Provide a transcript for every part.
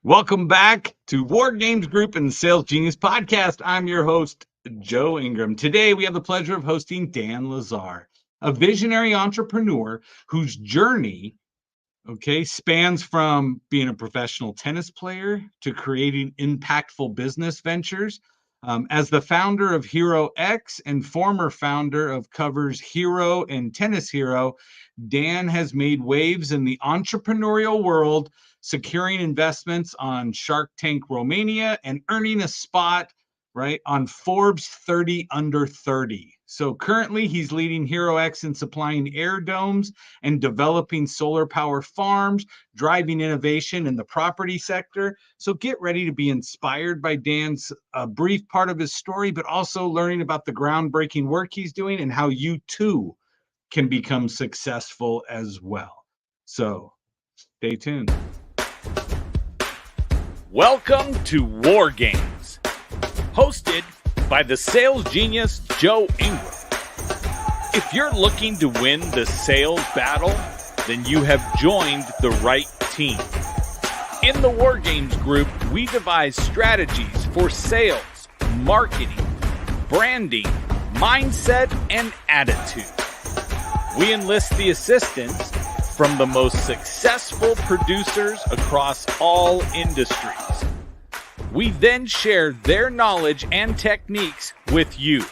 Welcome back to War Games Group and the Sales Genius Podcast. I'm your host, Joe Ingram. Today, we have the pleasure of hosting Dan Lazar, a visionary entrepreneur whose journey, spans from being a professional tennis player to creating impactful business ventures. As the founder of Hero X and former founder of Covers Hero and Tennis Hero, Dan has made waves in the entrepreneurial world, securing investments on Shark Tank Romania and earning a spot on Forbes 30 under 30. So currently he's leading Hero X in supplying air domes and developing solar power farms, driving innovation in the property sector. So get ready to be inspired by Dan's brief part of his story, but also learning about the groundbreaking work he's doing and how you too can become successful as well. So stay tuned. Welcome to War Games, hosted by the sales genius Joe Ingram. If you're looking to win the sales battle, then you have joined the right team. In the War Games Group, we devise strategies for sales, marketing, branding, mindset, and attitude. We enlist the assistance from the most successful producers across all industries. We then share their knowledge and techniques with you.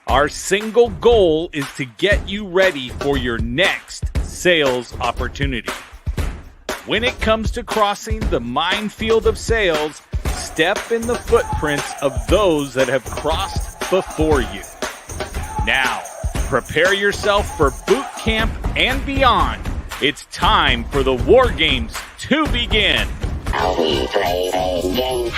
Our single goal is to get you ready for your next sales opportunity. When it comes to crossing the minefield of sales, step in the footprints of those that have crossed before you. Now, prepare yourself for boot camp and beyond. It's time for the War Games to begin. Are we playing a game?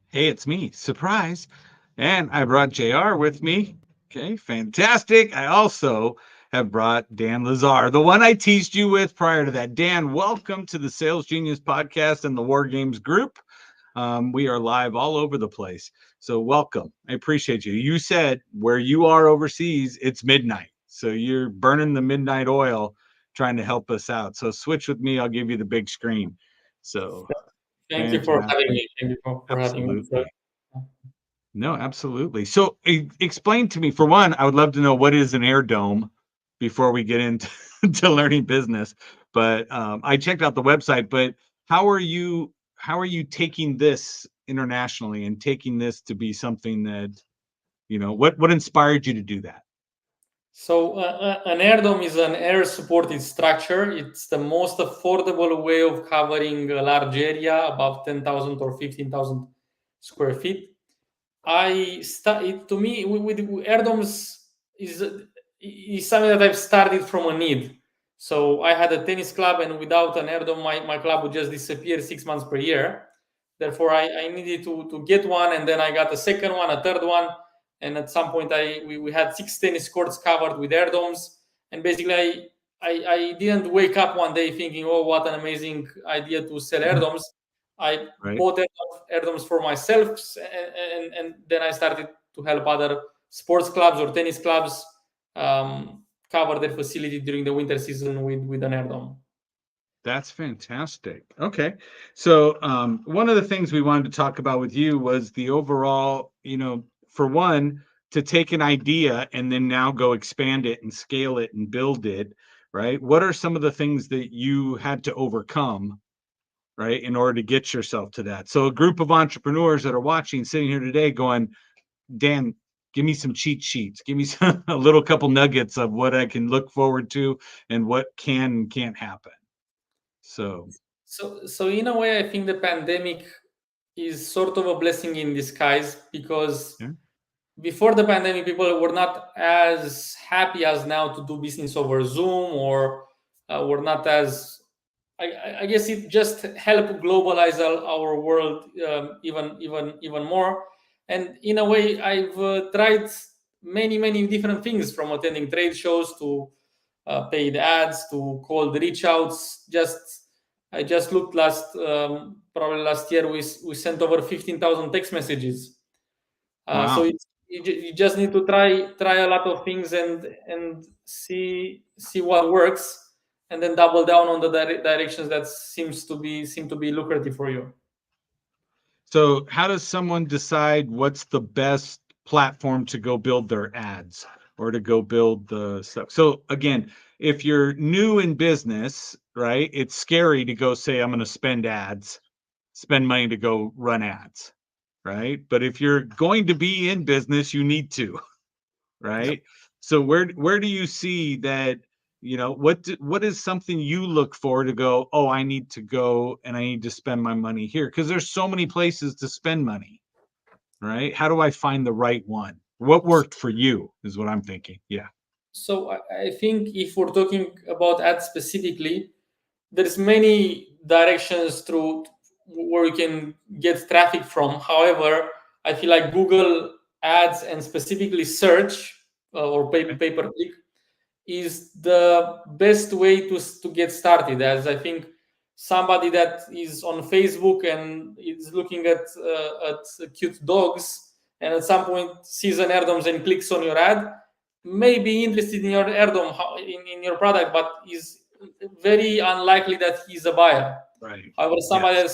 Hey, it's me. Surprise. And I brought JR with me. Okay, fantastic. I also have brought Dan Lazar, the one I teased you with prior to that. Dan, welcome to the Sales Genius Podcast and the War Games Group. We are live all over the place. So welcome. I appreciate you. You said where you are overseas, it's midnight. So you're burning the midnight oil trying to help us out. So switch with me. I'll give you the big screen. So thank you for having me. Thank you for having me. No, absolutely. So explain to me, for one, I would love to know what is an air dome before we get into to learning business. But I checked out the website, but how are you taking this internationally and taking this to be something that, what inspired you to do that? So an air dome is an air supported structure. It's the most affordable way of covering a large area, above 10,000 or 15,000 square feet. To me, with air domes is something that I've started from a need. So I had a tennis club, and without an air dome, my club would just disappear 6 months per year. Therefore, I needed to get one, and then I got a second one, a third one, and at some point we had 6 tennis courts covered with air domes. And basically, I didn't wake up one day thinking, oh, what an amazing idea to sell air domes. I bought air domes for myself, and then I started to help other sports clubs or tennis clubs cover their facility during the winter season with an air dome. That's fantastic. Okay. So one of the things we wanted to talk about with you was the overall, for one, to take an idea and then now go expand it and scale it and build it, right? What are some of the things that you had to overcome, right, in order to get yourself to that? So a group of entrepreneurs that are watching, sitting here today going, Dan, give me some cheat sheets. Give me a little couple nuggets of what I can look forward to and what can and can't happen. So in a way, I think the pandemic is sort of a blessing in disguise, because before the pandemic, people were not as happy as now to do business over Zoom, or were not as, I guess it just helped globalize our world even more. And in a way, I've tried many different things, from attending trade shows to paid ads to cold reach outs. I just looked probably last year we sent over 15,000 text messages. Wow. So you just need to try a lot of things and see what works. and then double down on the directions that seem to be lucrative for you. So how does someone decide what's the best platform to go build their ads or to go build the stuff? So again, if you're new in business, right, it's scary to go say, I'm going to spend money to go run ads, right? But if you're going to be in business, you need to, right? So where do you see that, what is something you look for to go, oh, I need to go and I need to spend my money here? Because there's so many places to spend money, right? How do I find the right one? What worked for you is what I'm thinking. Yeah. So I think if we're talking about ads specifically, there's many directions through where you can get traffic from. However, I feel like Google ads and specifically search or pay per click is the best way to get started, as I think somebody that is on Facebook and is looking at cute dogs and at some point sees an airdoms and clicks on your ad may be interested in your airdom in your product, but is very unlikely that he's a buyer. Right. However, somebody that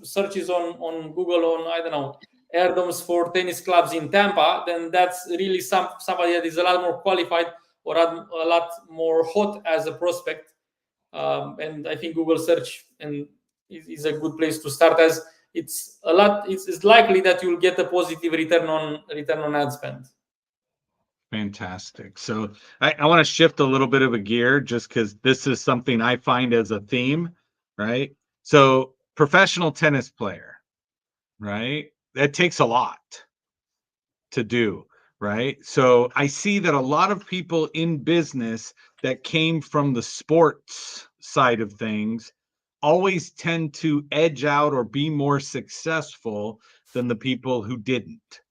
searches on Google on, I don't know, airdoms for tennis clubs in Tampa, then that's really somebody that is a lot more qualified or a lot more hot as a prospect. And I think Google search is a good place to start, as it's likely that you'll get a positive return on ad spend. Fantastic. So I want to shift a little bit of a gear just because this is something I find as a theme, right? So professional tennis player, right? That takes a lot to do, right? So I see that a lot of people in business that came from the sports side of things always tend to edge out or be more successful than the people who didn't.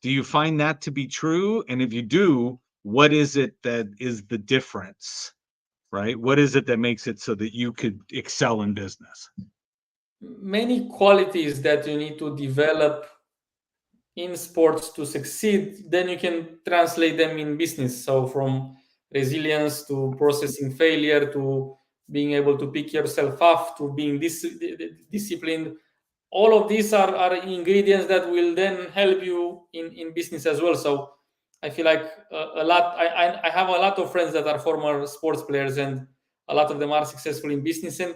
Do you find that to be true? And if you do, what is it that is the difference, right? What is it that makes it so that you could excel in business? Many qualities that you need to develop in sports to succeed, then you can translate them in business. So from resilience to processing failure to being able to pick yourself up to being disciplined, all of these are ingredients that will then help you in business as well. So I feel like I have a lot of friends that are former sports players, and a lot of them are successful in business, and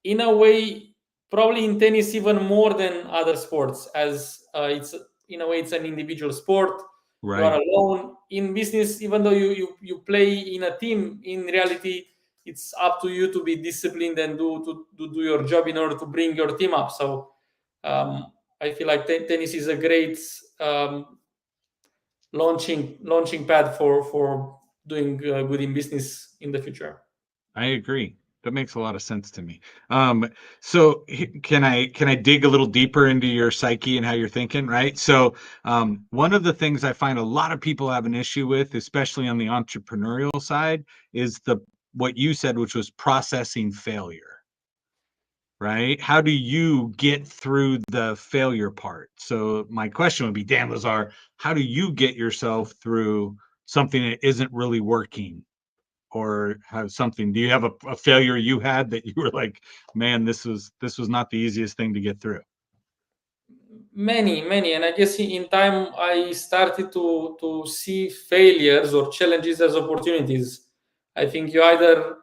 in a way probably in tennis even more than other sports, as it's in a way it's an individual sport. Right. You are alone. In business, even though you play in a team, in reality it's up to you to be disciplined and do your job in order to bring your team up. So I feel like tennis is a great launching pad for doing good in business in the future. I agree. That makes a lot of sense to me. So can I dig a little deeper into your psyche and how you're thinking, right? So one of the things I find a lot of people have an issue with, especially on the entrepreneurial side, is what you said, which was processing failure. Right? How do you get through the failure part? So my question would be, Dan Lazar, how do you get yourself through something that isn't really working? Or have something, do you have a failure you had that you were like, man, this was not the easiest thing to get through? Many, and I guess in time I started to see failures or challenges as opportunities. I think you either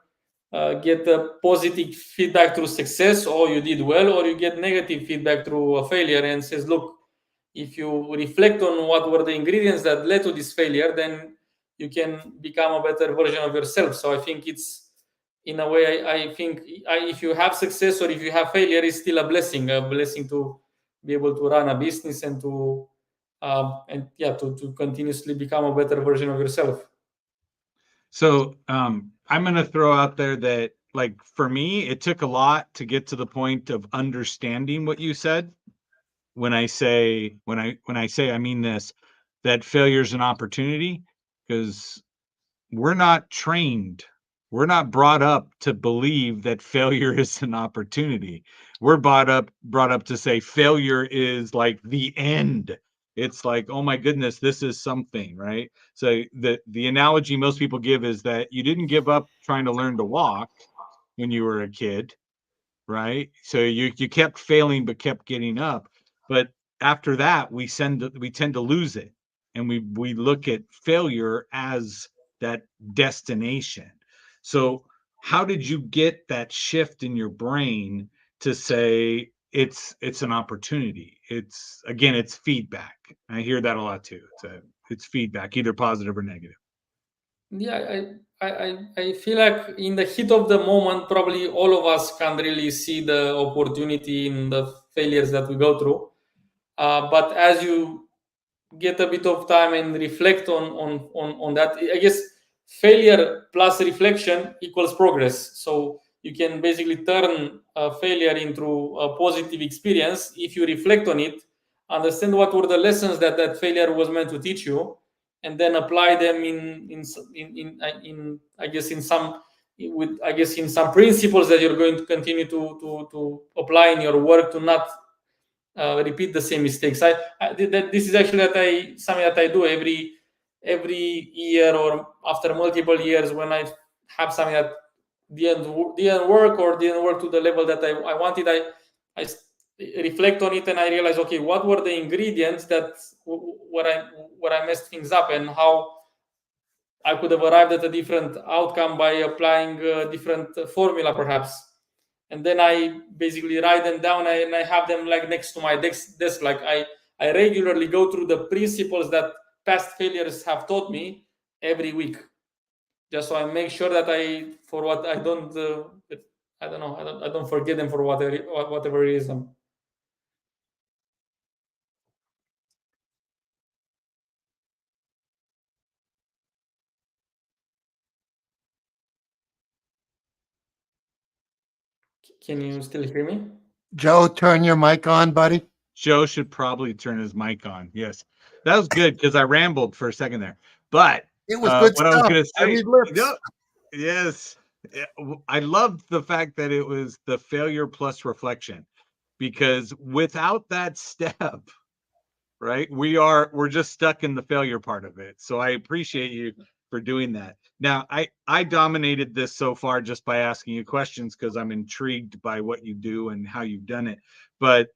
get a positive feedback through success, or you did well, or you get negative feedback through a failure and says, look, if you reflect on what were the ingredients that led to this failure, then you can become a better version of yourself. So I think it's, in a way, I think if you have success or if you have failure, it's still a blessing to be able to run a business and to continuously become a better version of yourself. So I'm going to throw out there that, like, for me, it took a lot to get to the point of understanding what you said. When I say, I mean this, that failure is an opportunity, because we're not trained. We're not brought up to believe that failure is an opportunity. We're brought up to say failure is like the end. it's like, oh my goodness, this is something, right? So the analogy most people give is that you didn't give up trying to learn to walk when you were a kid, right? So you kept failing but kept getting up. But after that, we tend to lose it, and we look at failure as that destination. So how did you get that shift in your brain to say it's an opportunity? It's again, it's feedback. I hear that a lot too. It's feedback, either positive or negative. Yeah, I feel like in the heat of the moment, probably all of us can really see the opportunity in the failures that we go through. But as you get a bit of time and reflect on that, I guess failure plus reflection equals progress. So you can basically turn a failure into a positive experience if you reflect on it, understand what were the lessons that that failure was meant to teach you, and then apply them in I guess in some with I guess in some principles that you're going to continue to apply in your work to not repeat the same mistakes. This is actually something that I do every year or after multiple years when I have something that didn't work or didn't work to the level that I wanted. I reflect on it and I realize, okay, what were the ingredients that where I messed things up, and how I could have arrived at a different outcome by applying a different formula, perhaps. And then I basically write them down and I have them like next to my desk. Like I regularly go through the principles that past failures have taught me every week, just so I make sure that for what I don't, I don't know, I don't forget them for whatever reason. Can you still hear me? Joe, turn your mic on, buddy. Joe should probably turn his mic on. Yes, that was good because I rambled for a second there. But It was good what I was stuff. going to I say, read lips. yes, I loved the fact that it was the failure plus reflection, because without that step, right, we're just stuck in the failure part of it. So I appreciate you for doing that. Now, I dominated this so far just by asking you questions because I'm intrigued by what you do and how you've done it. But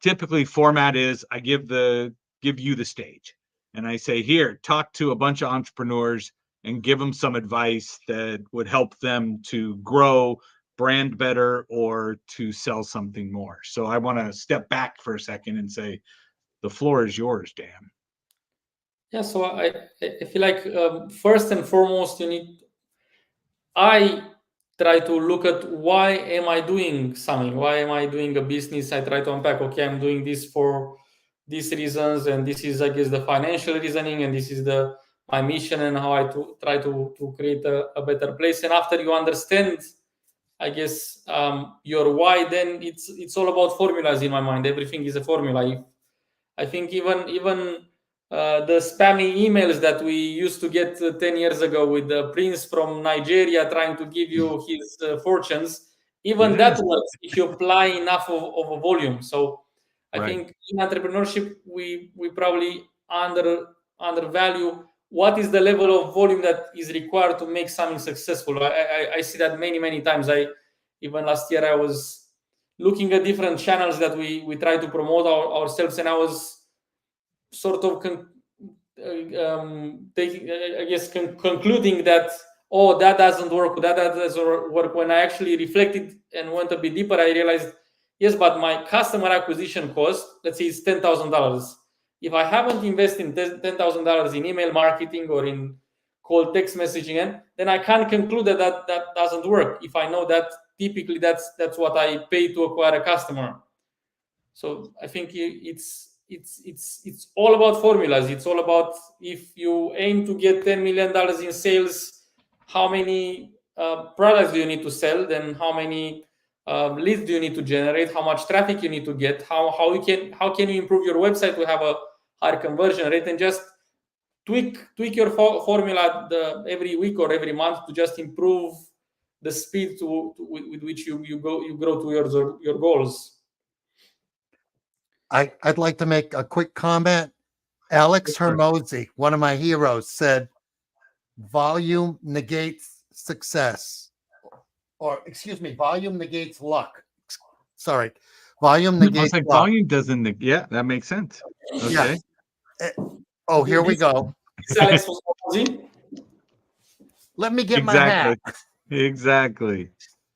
typically, format is I give you the stage, and I say, here, talk to a bunch of entrepreneurs and give them some advice that would help them to grow, brand better, or to sell something more. So I want to step back for a second and say, the floor is yours, Dan. Yeah, so I feel like first and foremost, I try to look at why am I doing something? Why am I doing a business? I try to unpack, okay, I'm doing this for these reasons, and this is, I guess, the financial reasoning, and this is my mission, and how try to create a better place. And after you understand, I guess, your why, then it's all about formulas in my mind. Everything is a formula. I think even the spammy emails that we used to get 10 years ago with the prince from Nigeria trying to give you his fortunes, even that Yes. works if you apply enough of a volume. So I Right. think in entrepreneurship, we probably undervalue what is the level of volume that is required to make something successful. I see that many times. Even last year I was looking at different channels that we try to promote ourselves, and I was sort of concluding that, oh, that doesn't work, that doesn't work. When I actually reflected and went a bit deeper, I realized, yes, but my customer acquisition cost, let's say, is $10,000. If I haven't invested $10,000 in email marketing or in cold text messaging, then I can't conclude that doesn't work. If I know that typically that's what I pay to acquire a customer. So I think it's all about formulas. It's all about, if you aim to get $10 million in sales, how many products do you need to sell? Then how many leads do you need to generate? How much traffic you need to get? How can you improve your website to have a higher conversion rate? And just tweak your formula every week or every month to just improve the speed with which you grow to your goals. I'd like to make a quick comment. Alex Hermosi, one of my heroes, said volume negates success. Or excuse me, volume negates luck. Sorry. Volume I was negates like, luck. volume doesn't. Yeah, that makes sense. Okay. Yeah. Oh, here we go. This Alex was Ozzy. Let me get my hat. Exactly.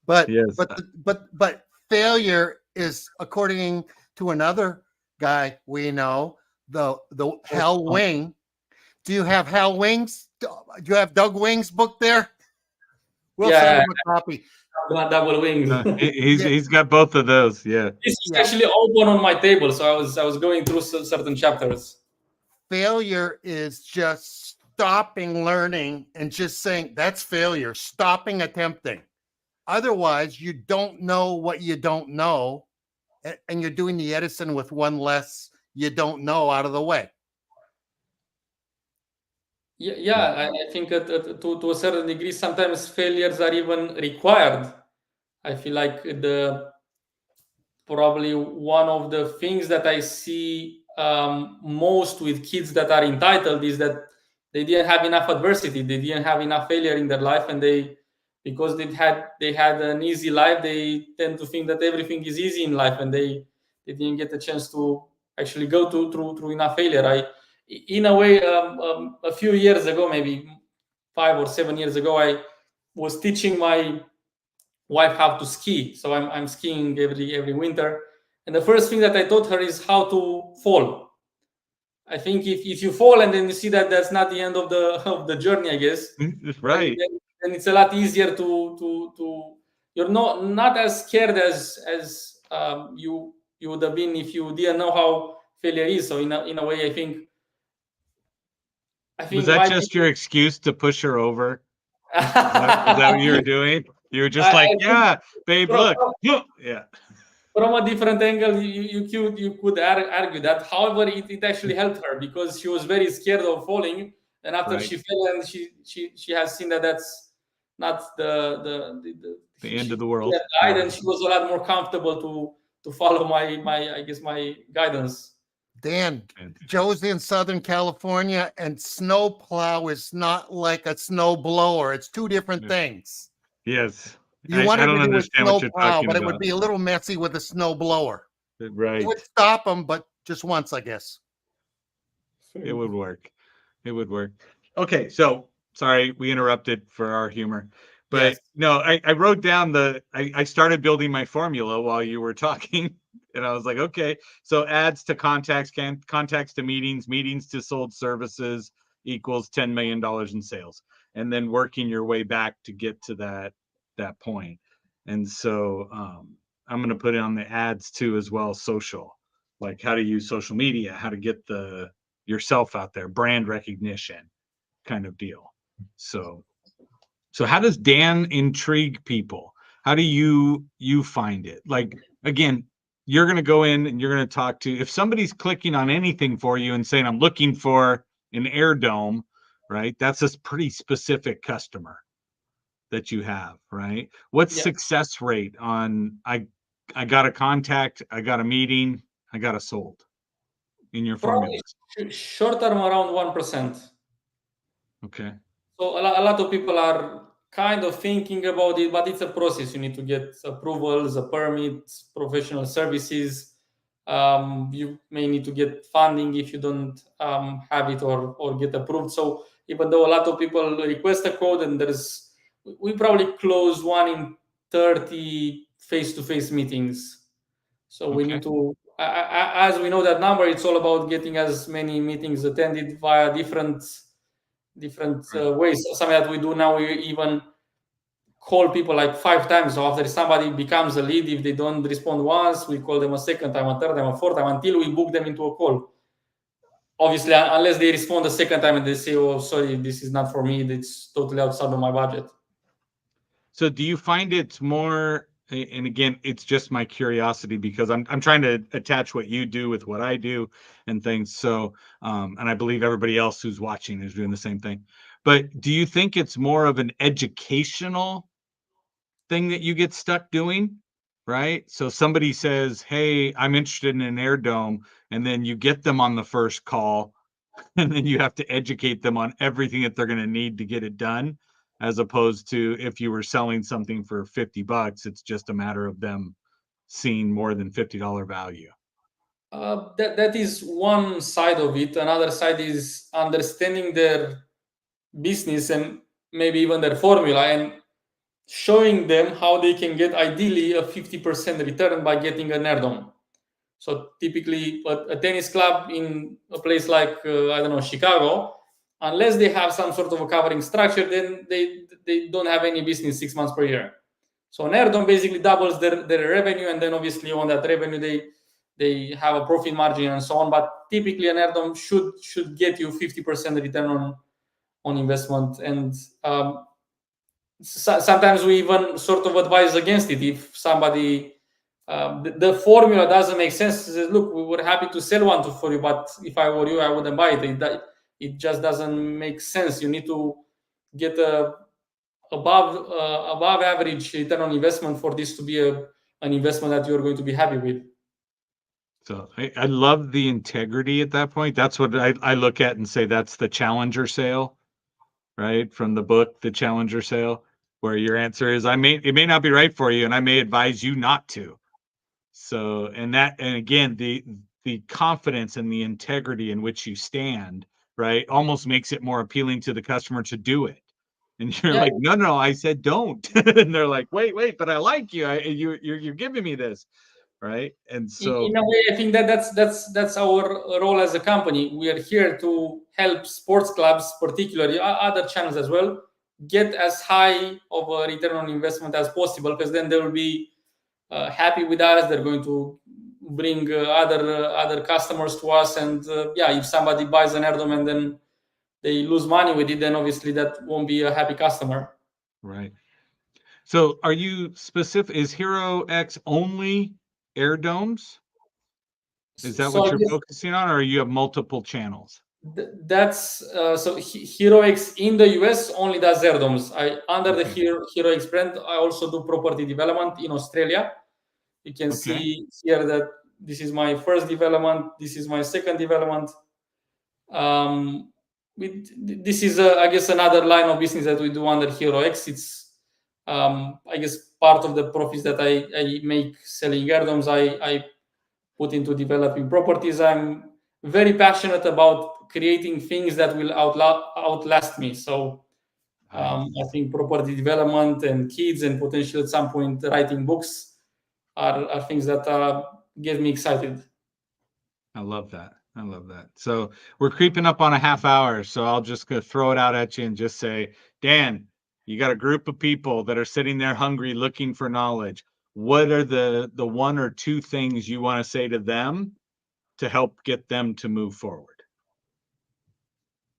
But Yes. but failure is, according to another guy we know, the Hell Wing. Do you have Hell Wings? Do you have Doug Wings book there? We'll send him a copy. Double wings. He's got both of those. Yeah. This is actually open on my table, so I was going through certain chapters. Failure is just stopping learning and just saying that's failure. Stopping attempting. Otherwise, you don't know what you don't know, and you're doing the Edison with one less you don't know out of the way. Yeah, I think to a certain degree, sometimes failures are even required. I feel like probably one of the things that I see most with kids that are entitled is that they didn't have enough adversity, they didn't have enough failure in their life, and because they had an easy life, they tend to think that everything is easy in life, and they didn't get a chance to actually go through enough failure. In a way, a few years ago, maybe 5 or 7 years ago, I was teaching my wife how to ski. So I'm skiing every winter, and the first thing that I taught her is how to fall. I think if you fall and then you see that that's not the end of the journey, I guess. Right. Then it's a lot easier to you're not as scared as you would have been if you didn't know how failure is. So in a way, I think was that just your excuse to push her over? Is that what you were doing? You were just yeah, babe, look. Yeah. From a different angle, you could argue that. However, it actually helped her because she was very scared of falling, and after she fell, and she has seen that that's not the end of the world. Died, and she was a lot more comfortable to follow my guidance. Dan, Joe's in Southern California, and snowplow is not like a snow blower. It's two different things. Yes. You wanted to do a snowplow, but it would be a little messy with a snow blower. Right. It would stop them, but just once, I guess. It would work. It would work. Okay, so sorry we interrupted for our humor. But no, I wrote down I started building my formula while you were talking. And I was like, okay, so ads to contacts, contacts to meetings, meetings to sold services equals $10 million in sales. And then working your way back to get to that point. And so I'm going to put it on the ads too as well, social, like how to use social media, how to get yourself out there, brand recognition kind of deal. So how does Dan intrigue people? How do you find it? Like, again, you're going to go in and you're going to talk to, if somebody's clicking on anything for you and saying, I'm looking for an air dome, right? That's a pretty specific customer that you have, right? What's success rate on, I got a contact, I got a meeting, I got a sold in your formulas? Short term, around 1%. Okay. So a lot of people are kind of thinking about it, but it's a process. You need to get approvals, a permit, professional services. You may need to get funding if you don't have it or get approved. So even though a lot of people request a code, and we probably close 1 in 30 face-to-face meetings. So we need to, as we know that number, it's all about getting as many meetings attended via different ways. Something that we do now, we even call people like 5 times. So after somebody becomes a lead, if they don't respond once, we call them a second time, a third time, a fourth time, until we book them into a call. Obviously, unless they respond the second time and they say, oh, sorry, this is not for me, it's totally outside of my budget. So do you find it's more, and again, it's just my curiosity because I'm trying to attach what you do with what I do and things. So, and I believe everybody else who's watching is doing the same thing. But do you think it's more of an educational thing that you get stuck doing, right? So somebody says, "Hey, I'm interested in an air dome," and then you get them on the first call, and then you have to educate them on everything that they're going to need to get it done, as opposed to if you were selling something for $50, it's just a matter of them seeing more than $50 value. That is one side of it. Another side is understanding their business and maybe even their formula, and showing them how they can get ideally a 50% return by getting an air dome. So typically, a tennis club in a place like I don't know, Chicago, unless they have some sort of a covering structure, then they don't have any business 6 months per year. So an air dome basically doubles their revenue, and then obviously on that revenue they have a profit margin and so on. But typically, an air dome should get you 50% return on investment, and sometimes we even sort of advise against it if somebody the formula doesn't make sense. Says, look, we were happy to sell one for you, but if I were you, I wouldn't buy it. It just doesn't make sense. You need to get a above average return on investment for this to be an investment that you're going to be happy with. So I love the integrity at that point. That's what I look at and say that's the challenger sale, right? From the book, The Challenger Sale, where your answer is it may not be right for you, and I may advise you not to. So, and again, the confidence and the integrity in which you stand, right, almost makes it more appealing to the customer to do it. And you're Yeah. like, no, I said don't. And they're like, wait, but I like you. You're giving me this, right? And so, In a way, I think that's our role as a company. We are here to help sports clubs, particularly other channels as well, get as high of a return on investment as possible, because then they will be happy with us. They're going to bring other customers to us, and yeah, if somebody buys an air dome and then they lose money with it, then obviously that won't be a happy customer. right. So are you specific? Is Hero X only air domes? Is that So what I you're guess focusing on, or you have multiple channels? that's so Hero X in the US only does air domes. Under the Okay. Hero X brand, I also do property development in Australia. You can Okay. see here that this is my first development. This is my second development. This is, I guess, another line of business that we do under Hero X. It's, I guess, part of the profits that I make selling air domes. I put into developing properties. I'm very passionate about creating things that will outlast me. So I think property development and kids and potentially at some point writing books are things that get me excited. I love that. I love that. So we're creeping up on a half hour. So I'll just go throw it out at you and just say, Dan, you got a group of people that are sitting there hungry, looking for knowledge. What are the one or two things you want to say to them to help get them to move forward?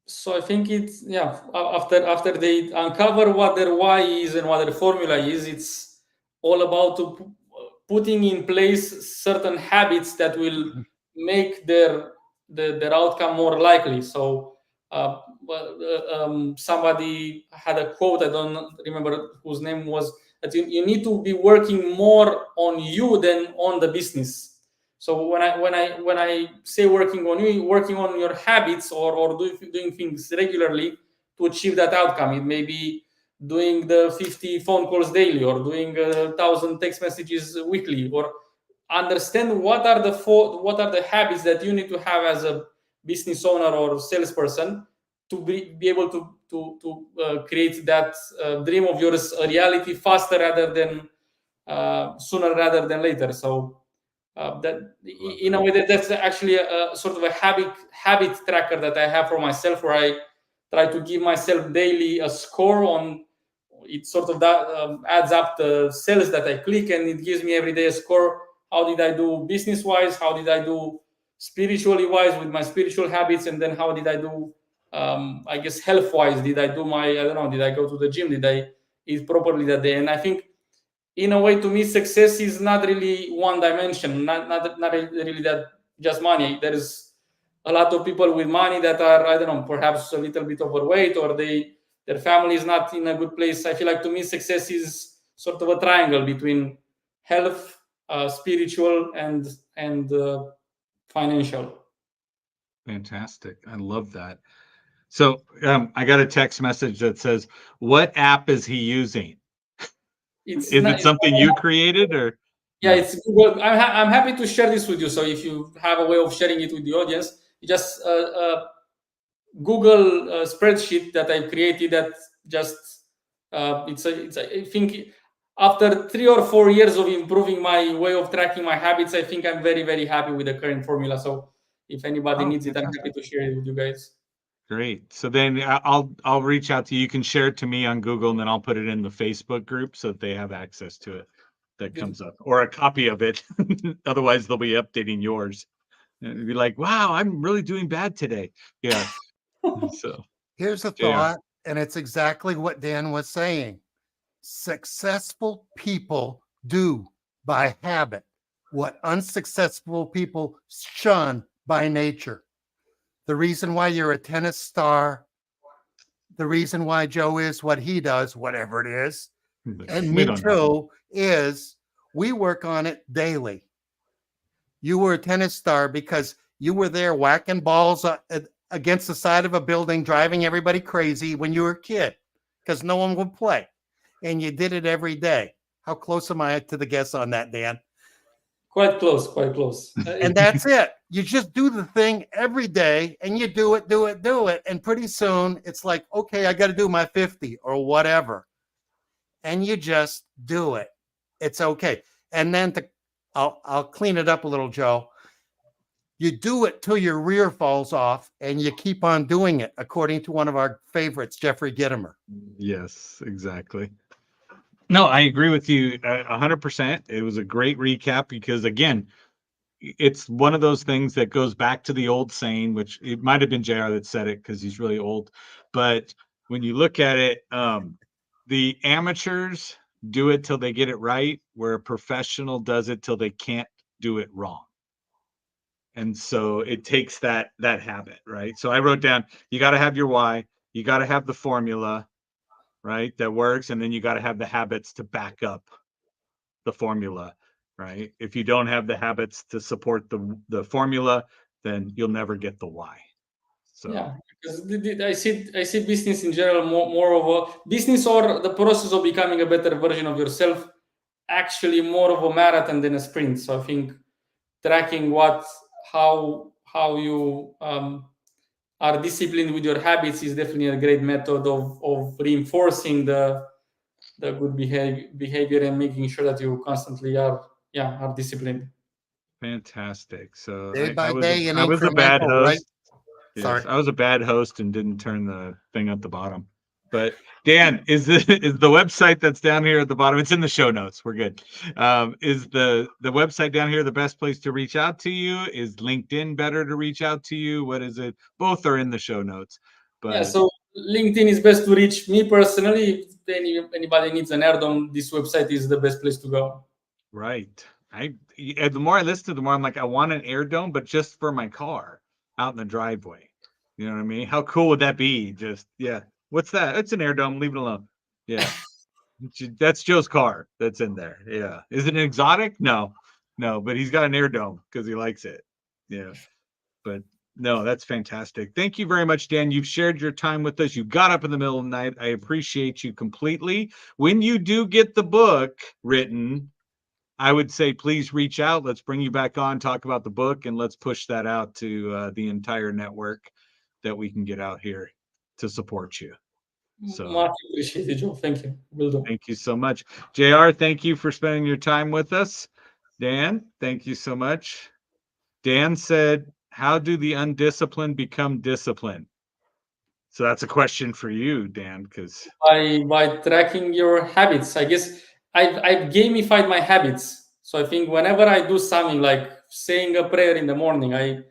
So I think it's, yeah, after they uncover what their why is and what their formula is, it's all about putting in place certain habits that will make their outcome more likely. So somebody had a quote, I don't remember whose name was, that you need to be working more on you than on the business. So when I say working on you, working on your habits, or doing things regularly to achieve that outcome. It may be doing the 50 phone calls daily, or doing 1,000 text messages weekly, or understand what are the habits that you need to have as a business owner or salesperson to be able to create that dream of yours a reality faster rather than sooner rather than later. So that in a way that's actually a sort of a habit tracker that I have for myself, where I try to give myself daily a score on it. Sort of that adds up the cells that I click, and it gives me every day a score. How did I do business wise? How did I do spiritually wise with my spiritual habits? And then how did I do I guess health wise? Did I do my, I don't know, did I go to the gym? Did I eat properly that day? And I think in a way, to me, success is not really one dimension, not really that just money. There is a lot of people with money that are, I don't know, perhaps a little bit overweight, or their family is not in a good place. I feel like, to me, success is sort of a triangle between health, spiritual and financial. Fantastic. I love that. So I got a text message that says, "What app is he using? It's Is not, it something you created or?" yeah, No. it's Google. I'm happy to share this with you. So if you have a way of sharing it with the audience, you just Google spreadsheet that I created. That just I think after 3 or 4 years of improving my way of tracking my habits, I think I'm very, very happy with the current formula. So if anybody Oh, needs it, I'm fantastic. happy to share it with you guys. Great. So then I'll reach out to you. You can share it to me on Google, and then I'll put it in the Facebook group so that they have access to it. That comes up, or a copy of it. Otherwise, they'll be updating yours. And it'd be like, "Wow, I'm really doing bad today." Yeah. So, Here's a JR. thought, and it's exactly what Dan was saying. Successful people do by habit what unsuccessful people shun by nature. The reason why you're a tennis star, the reason why Joe is what he does, whatever it is, and We me don't know. too, is we work on it daily. You were a tennis star because you were there whacking balls against the side of a building, driving everybody crazy when you were a kid because no one would play. And you did it every day. How close am I to the guess on that, Dan? Quite close, quite close. And that's it. You just do the thing every day and you do it. And pretty soon it's like, okay, I got to do my 50 or whatever. And you just do it. It's okay. And then I'll clean it up a little, Joe. You do it till your rear falls off and you keep on doing it, according to one of our favorites, Jeffrey Gitomer. Yes, exactly. No, I agree with you 100%. It was a great recap because, again, it's one of those things that goes back to the old saying, which it might have been JR that said it because he's really old. But when you look at it, the amateurs do it till they get it right, where a professional does it till they can't do it wrong. And so it takes that habit, right? So I wrote down, you got to have your why, you got to have the formula, right? That works. And then you got to have the habits to back up the formula, right? If you don't have the habits to support the formula, then you'll never get the why. So yeah, because I see business in general more of a business, or the process of becoming a better version of yourself, actually more of a marathon than a sprint. So I think tracking how you are disciplined with your habits is definitely a great method of reinforcing the good behavior and making sure that you constantly are disciplined. fantastic. So Day by day and I was a bad incremental, right? host. Yes, Sorry. I was a bad host and didn't turn the thing at the bottom. But Dan, is the website that's down here at the bottom? It's in the show notes. We're good. Is the website down here the best place to reach out to you? Is LinkedIn better to reach out to you? What is it? Both are in the show notes. But Yeah, so LinkedIn is best to reach me personally. If anybody needs an add-on, this website is the best place to go. right. The more I listen to, the more I'm like, I want an air dome, but just for my car out in the driveway. You know what I mean? How cool would that be? Just what's that? It's an air dome. Leave it alone. Yeah. That's Joe's car that's in there. Yeah. Is it an exotic? No, but he's got an air dome because he likes it. Yeah. But no, that's fantastic. Thank you very much, Dan. You've shared your time with us. You got up in the middle of the night. I appreciate you completely. When you do get the book written, I would say please reach out. Let's bring you back on, talk about the book, and let's push that out to the entire network that we can get out here to support you. So Much appreciated, Joe. Thank you. Will do. thank you so much. JR, thank you for spending your time with us. Dan, thank you so much. Dan said, how do the undisciplined become disciplined? So that's a question for you, Dan, because By tracking your habits, I guess I've gamified my habits. So I think whenever I do something like saying a prayer in the morning, I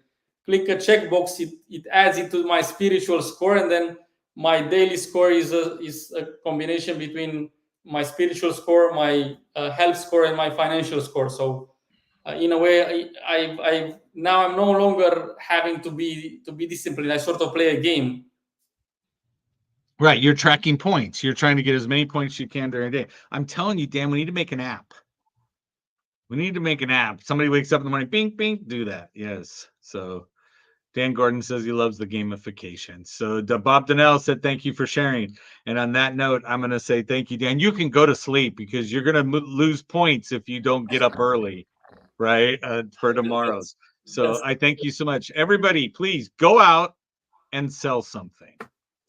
click a checkbox, it adds it to my spiritual score, and then my daily score is a combination between my spiritual score, my health score, and my financial score. So in a way, I now I'm no longer having to be disciplined. I sort of play a game. right, you're tracking points. You're trying to get as many points as you can during the day. I'm telling you, Dan, we need to make an app. We need to make an app. Somebody wakes up in the morning, bing, bing, do that. Yes. So Dan Gordon says he loves the gamification. So Bob Donnell said, thank you for sharing. And on that note, I'm going to say thank you, Dan. You can go to sleep because you're going to lose points if you don't get up early, right? For tomorrow's. So Yes. I thank you so much. Everybody, please go out and sell something.